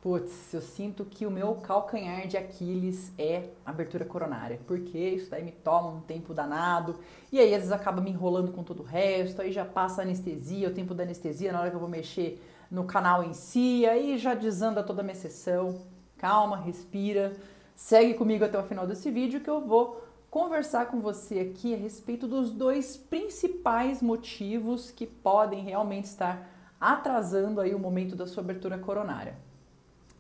Putz, eu sinto que o meu calcanhar de Aquiles é a abertura coronária, porque isso daí me toma um tempo danado, e aí às vezes acaba me enrolando com todo o resto, aí já passa a anestesia, o tempo da anestesia na hora que eu vou mexer no canal em si, aí já desanda toda a minha sessão. Calma, respira, segue comigo até o final desse vídeo que eu vou conversar com você aqui a respeito dos dois principais motivos que podem realmente estar atrasando aí o momento da sua abertura coronária.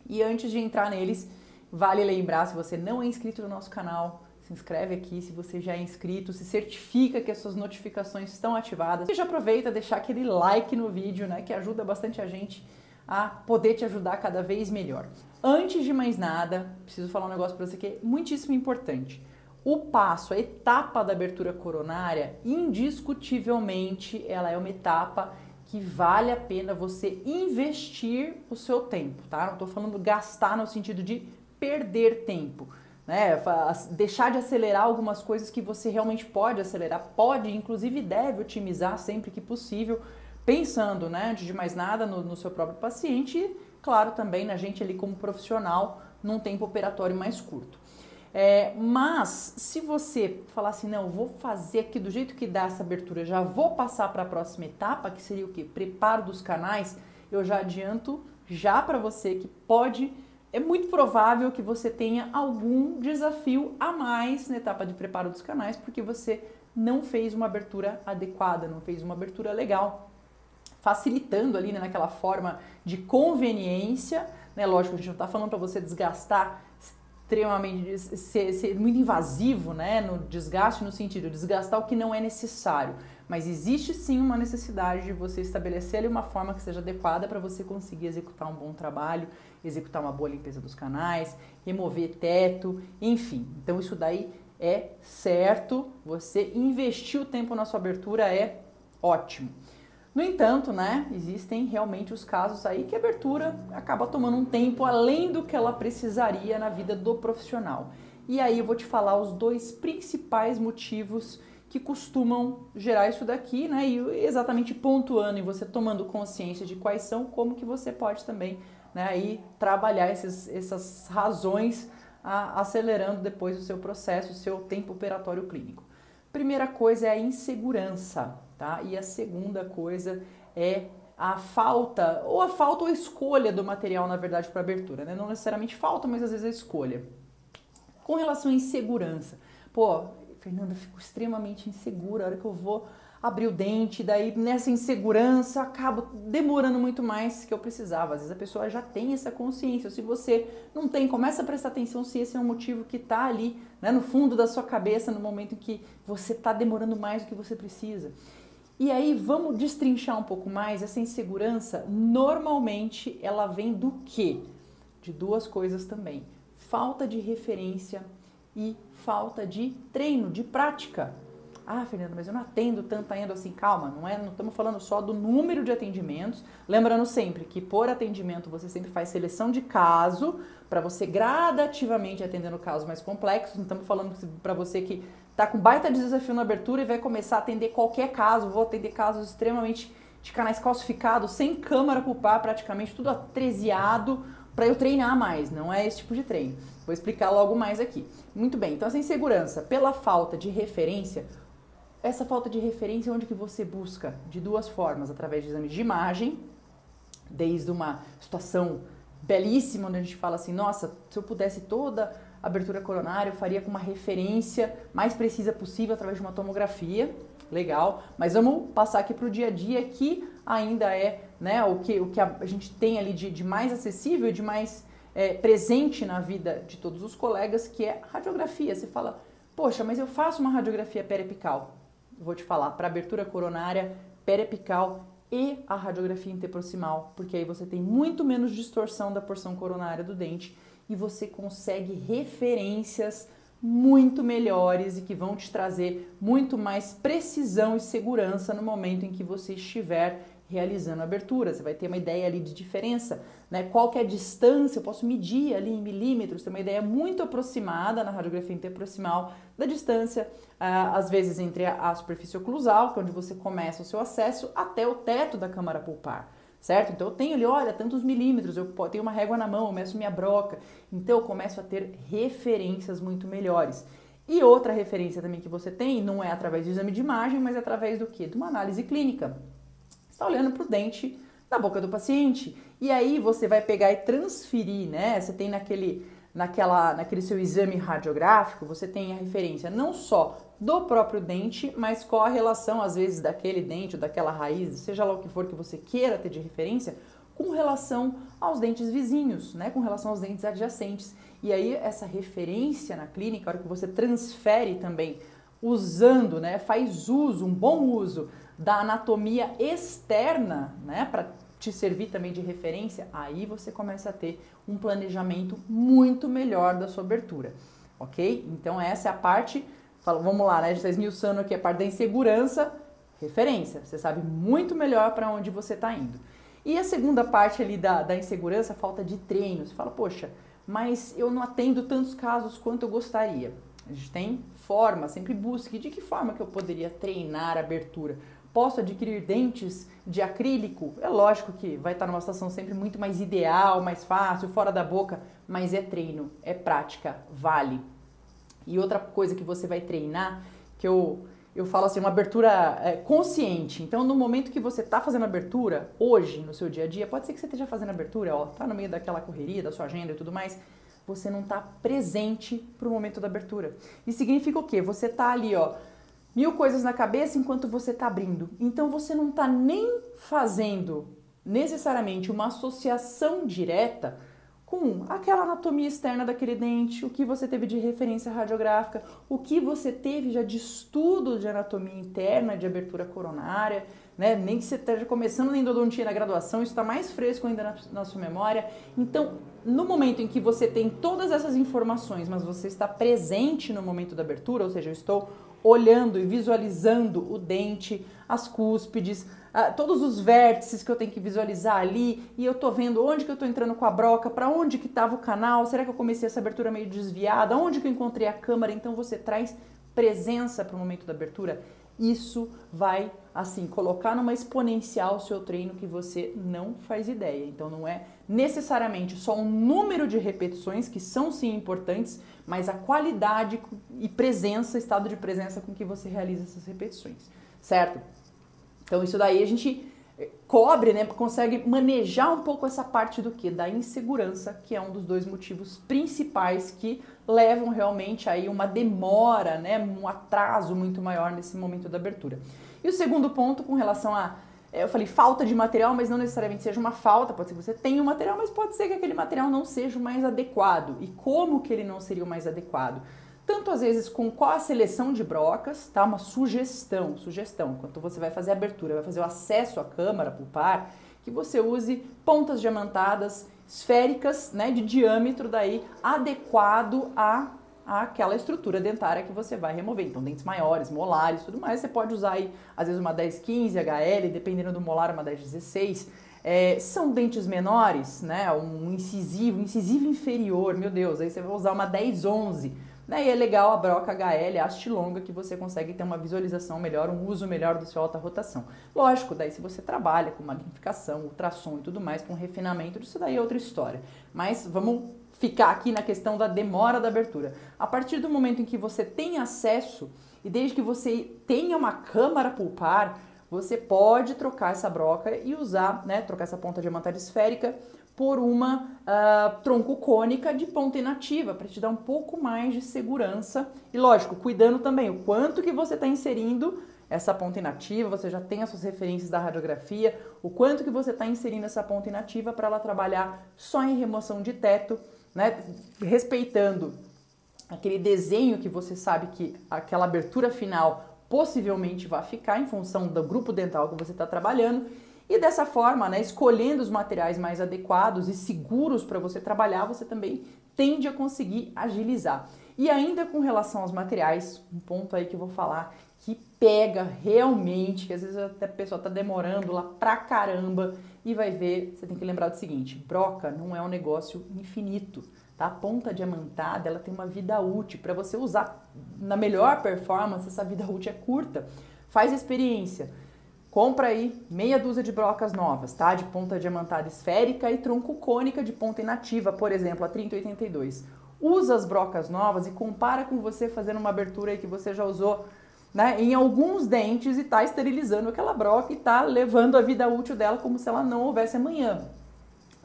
E antes de entrar neles, vale lembrar, se você não é inscrito no nosso canal, se inscreve aqui, se você já é inscrito, se certifica que as suas notificações estão ativadas. E já aproveita deixar aquele like no vídeo, né, que ajuda bastante a gente a poder te ajudar cada vez melhor. Antes de mais nada, preciso falar um negócio para você que é muitíssimo importante. O passo, a etapa da abertura coronária, indiscutivelmente, ela é uma etapa que vale a pena você investir o seu tempo, tá? Não estou falando gastar no sentido de perder tempo, né? Deixar de acelerar algumas coisas que você realmente pode acelerar, pode, inclusive deve otimizar sempre que possível, pensando, né, antes de mais nada, no seu próprio paciente e, claro, também na gente ali como profissional, num tempo operatório mais curto. Mas se você falar assim, não, vou fazer aqui do jeito que dá essa abertura, já vou passar para a próxima etapa, que seria o quê? Preparo dos canais, eu já adianto já para você que é muito provável que você tenha algum desafio a mais na etapa de preparo dos canais, porque você não fez uma abertura adequada, não fez uma abertura legal, facilitando ali, né, naquela forma de conveniência, né? Lógico, a gente não está falando para você desgastar extremamente, ser muito invasivo, né, no desgaste, no sentido de desgastar o que não é necessário, mas existe sim uma necessidade de você estabelecer ali uma forma que seja adequada para você conseguir executar um bom trabalho, executar uma boa limpeza dos canais, remover teto, enfim. Então isso daí é certo, você investir o tempo na sua abertura é ótimo. No entanto, né, existem realmente os casos aí que a abertura acaba tomando um tempo além do que ela precisaria na vida do profissional. E aí eu vou te falar os dois principais motivos que costumam gerar isso daqui, né, e exatamente pontuando e você tomando consciência de quais são, como que você pode também, né, aí trabalhar essas razões acelerando depois o seu processo, o seu tempo operatório clínico. Primeira coisa é a insegurança, tá? E a segunda coisa é a falta ou a escolha do material, na verdade, para abertura, né? Não necessariamente falta, mas às vezes a escolha. Com relação à insegurança, pô, Fernanda, eu fico extremamente insegura a hora que eu vou abrir o dente, daí nessa insegurança acabo demorando muito mais que eu precisava. Às vezes a pessoa já tem essa consciência, se você não tem, começa a prestar atenção se esse é um motivo que está ali, né, no fundo da sua cabeça, no momento em que você está demorando mais do que você precisa. E aí vamos destrinchar um pouco mais. Essa insegurança, normalmente ela vem do quê? De duas coisas também: falta de referência e falta de treino, de prática. Ah, Fernanda, mas eu não atendo tanto ainda assim. Calma, não estamos falando só do número de atendimentos. Lembrando sempre que por atendimento você sempre faz seleção de caso para você gradativamente atendendo casos mais complexos. Não estamos falando para você que está com baita desafio na abertura e vai começar a atender qualquer caso. Vou atender casos extremamente de canais calcificados, sem câmara pulpar, praticamente tudo atreziado, para eu treinar mais. Não é esse tipo de treino. Vou explicar logo mais aqui. Muito bem, então essa insegurança pela falta de referência. Essa falta de referência, onde que você busca? De duas formas: através de exames de imagem, desde uma situação belíssima, onde a gente fala assim, nossa, se eu pudesse toda a abertura coronária, eu faria com uma referência mais precisa possível através de uma tomografia, legal, mas vamos passar aqui para o dia a dia, que ainda é, né, o que a gente tem ali de mais acessível, de mais presente na vida de todos os colegas, que é a radiografia. Você fala, poxa, mas eu faço uma radiografia periapical. Vou te falar, para abertura coronária, periapical e a radiografia interproximal, porque aí você tem muito menos distorção da porção coronária do dente e você consegue referências muito melhores e que vão te trazer muito mais precisão e segurança no momento em que você estiver realizando a abertura. Você vai ter uma ideia ali de diferença, né? Qual que é a distância, eu posso medir ali em milímetros, ter uma ideia muito aproximada na radiografia interproximal da distância, às vezes entre a superfície oclusal, que é onde você começa o seu acesso, até o teto da câmara pulpar. certo? Então eu tenho ali, olha, tantos milímetros, eu tenho uma régua na mão, eu meço minha broca, então eu começo a ter referências muito melhores. E outra referência também que você tem, não é através do exame de imagem, mas é através do quê? De uma análise clínica. Você está olhando para o dente da boca do paciente, e aí você vai pegar e transferir, né? Você tem naquele seu exame radiográfico, você tem a referência não só do próprio dente, mas qual a relação, às vezes, daquele dente ou daquela raiz, seja lá o que for que você queira ter de referência, com relação aos dentes vizinhos, né? Com relação aos dentes adjacentes. E aí, essa referência na clínica, a hora que você transfere também, usando, né? Faz uso, um bom uso da anatomia externa, né? Para te servir também de referência, aí você começa a ter um planejamento muito melhor da sua abertura, ok? Então essa é a parte, vamos lá, né? A gente está esmiuçando aqui a parte da insegurança, referência. Você sabe muito melhor para onde você está indo. E a segunda parte ali da insegurança, falta de treino. Você fala, poxa, mas eu não atendo tantos casos quanto eu gostaria. A gente tem forma, sempre busque de que forma que eu poderia treinar a abertura. Posso adquirir dentes de acrílico? É lógico que vai estar numa situação sempre muito mais ideal, mais fácil, fora da boca, mas é treino, é prática, vale. E outra coisa que você vai treinar, que eu falo assim, uma abertura consciente. Então, no momento que você está fazendo abertura, hoje, no seu dia a dia, pode ser que você esteja fazendo abertura, ó, tá no meio daquela correria, da sua agenda e tudo mais, você não está presente para o momento da abertura. Isso significa o quê? Você está ali, ó, 1000 coisas na cabeça enquanto você está abrindo. Então você não está nem fazendo necessariamente uma associação direta com aquela anatomia externa daquele dente, o que você teve de referência radiográfica, o que você teve já de estudo de anatomia interna, de abertura coronária, né? Nem que você esteja começando na endodontia na graduação, isso está mais fresco ainda na sua memória. Então, no momento em que você tem todas essas informações, mas você está presente no momento da abertura, ou seja, eu estou olhando e visualizando o dente, as cúspides, todos os vértices que eu tenho que visualizar ali, e eu tô vendo onde que eu tô entrando com a broca, para onde que tava o canal, será que eu comecei essa abertura meio desviada, onde que eu encontrei a câmara. Então você traz presença para o momento da abertura. Isso vai, assim, colocar numa exponencial o seu treino que você não faz ideia. Então não é necessariamente só um número de repetições, que são sim importantes, mas a qualidade e presença, estado de presença com que você realiza essas repetições, certo? Então isso daí a gente cobre, né, consegue manejar um pouco essa parte do quê? Da insegurança, que é um dos 2 motivos principais que levam realmente aí uma demora, né, um atraso muito maior nesse momento da abertura. E o segundo ponto com relação a, eu falei falta de material, mas não necessariamente seja uma falta, pode ser que você tenha um material, mas pode ser que aquele material não seja o mais adequado. E como que ele não seria o mais adequado? Tanto às vezes com qual a seleção de brocas, tá? Uma sugestão, quando você vai fazer a abertura, vai fazer o acesso à câmara pulpar, que você use pontas diamantadas esféricas, né, de diâmetro daí adequado àquela estrutura dentária que você vai remover. Então, dentes maiores, molares, tudo mais, você pode usar aí, às vezes, uma 1015 HL, dependendo do molar, uma 1016. São dentes menores, né, um incisivo inferior, meu Deus, aí você vai usar uma 1011. Né? E é legal a broca HL, a haste longa, que você consegue ter uma visualização melhor, um uso melhor do seu alta rotação. Lógico, daí se você trabalha com magnificação, ultrassom e tudo mais, com refinamento, isso daí é outra história. Mas vamos ficar aqui na questão da demora da abertura. A partir do momento em que você tem acesso, e desde que você tenha uma câmara pulpar, você pode trocar essa broca e usar, né, trocar essa ponta diamantada esférica por uma tronco cônica de ponta inativa, para te dar um pouco mais de segurança. E lógico, cuidando também o quanto que você está inserindo essa ponta inativa, você já tem as suas referências da radiografia, o quanto que você está inserindo essa ponta inativa para ela trabalhar só em remoção de teto, né, respeitando aquele desenho que você sabe que aquela abertura final possivelmente vai ficar em função do grupo dental que você está trabalhando. E dessa forma, né, escolhendo os materiais mais adequados e seguros para você trabalhar, você também tende a conseguir agilizar. E ainda com relação aos materiais, um ponto aí que eu vou falar que pega realmente, que às vezes até a pessoa está demorando lá pra caramba e vai ver, você tem que lembrar do seguinte, broca não é um negócio infinito, tá? A ponta diamantada, ela tem uma vida útil, para você usar na melhor performance, essa vida útil é curta. Faz a experiência. compra aí meia dúzia de brocas novas, tá? De ponta diamantada esférica e tronco cônica de ponta inativa, por exemplo, a 3082. Usa as brocas novas e compara com você fazendo uma abertura aí que você já usou, né, em alguns dentes e tá esterilizando aquela broca e tá levando a vida útil dela como se ela não houvesse amanhã.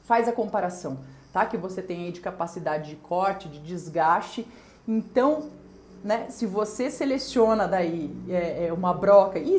Faz a comparação, tá? Que você tem aí de capacidade de corte, de desgaste. Então, né, se você seleciona daí uma broca, e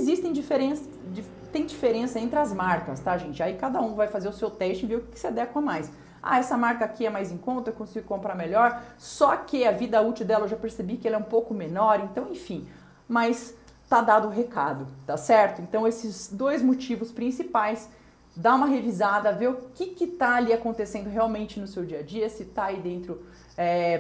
tem diferença entre as marcas, tá, gente? Aí cada um vai fazer o seu teste e ver o que se adequa mais. Ah, essa marca aqui é mais em conta, eu consigo comprar melhor, só que a vida útil dela eu já percebi que ela é um pouco menor, então enfim, mas tá dado o recado, tá certo? Então esses dois motivos principais, dá uma revisada, vê o que tá ali acontecendo realmente no seu dia a dia, se tá aí dentro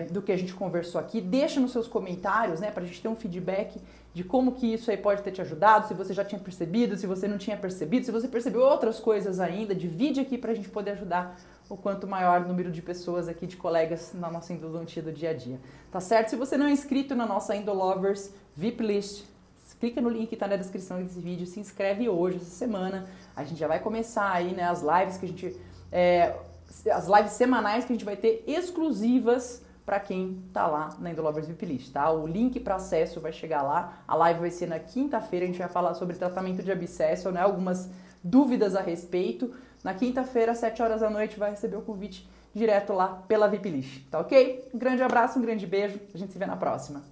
do que a gente conversou aqui, deixa nos seus comentários, né, pra gente ter um feedback de como que isso aí pode ter te ajudado, se você já tinha percebido, se você não tinha percebido, se você percebeu outras coisas ainda, divide aqui pra gente poder ajudar o quanto maior número de pessoas aqui, de colegas na nossa endodontia do dia a dia, tá certo? Se você não é inscrito na nossa Endolovers VIP List, clica no link que tá na descrição desse vídeo, se inscreve hoje, essa semana, a gente já vai começar aí, né, as lives que a gente... as lives semanais que a gente vai ter exclusivas para quem tá lá na Endolovers VIP List, tá? O link para acesso vai chegar lá, a live vai ser na quinta-feira, a gente vai falar sobre tratamento de abscesso, né? Algumas dúvidas a respeito. Na quinta-feira, às 7 horas da noite, vai receber o convite direto lá pela VIP List, tá ok? Um grande abraço, um grande beijo, a gente se vê na próxima.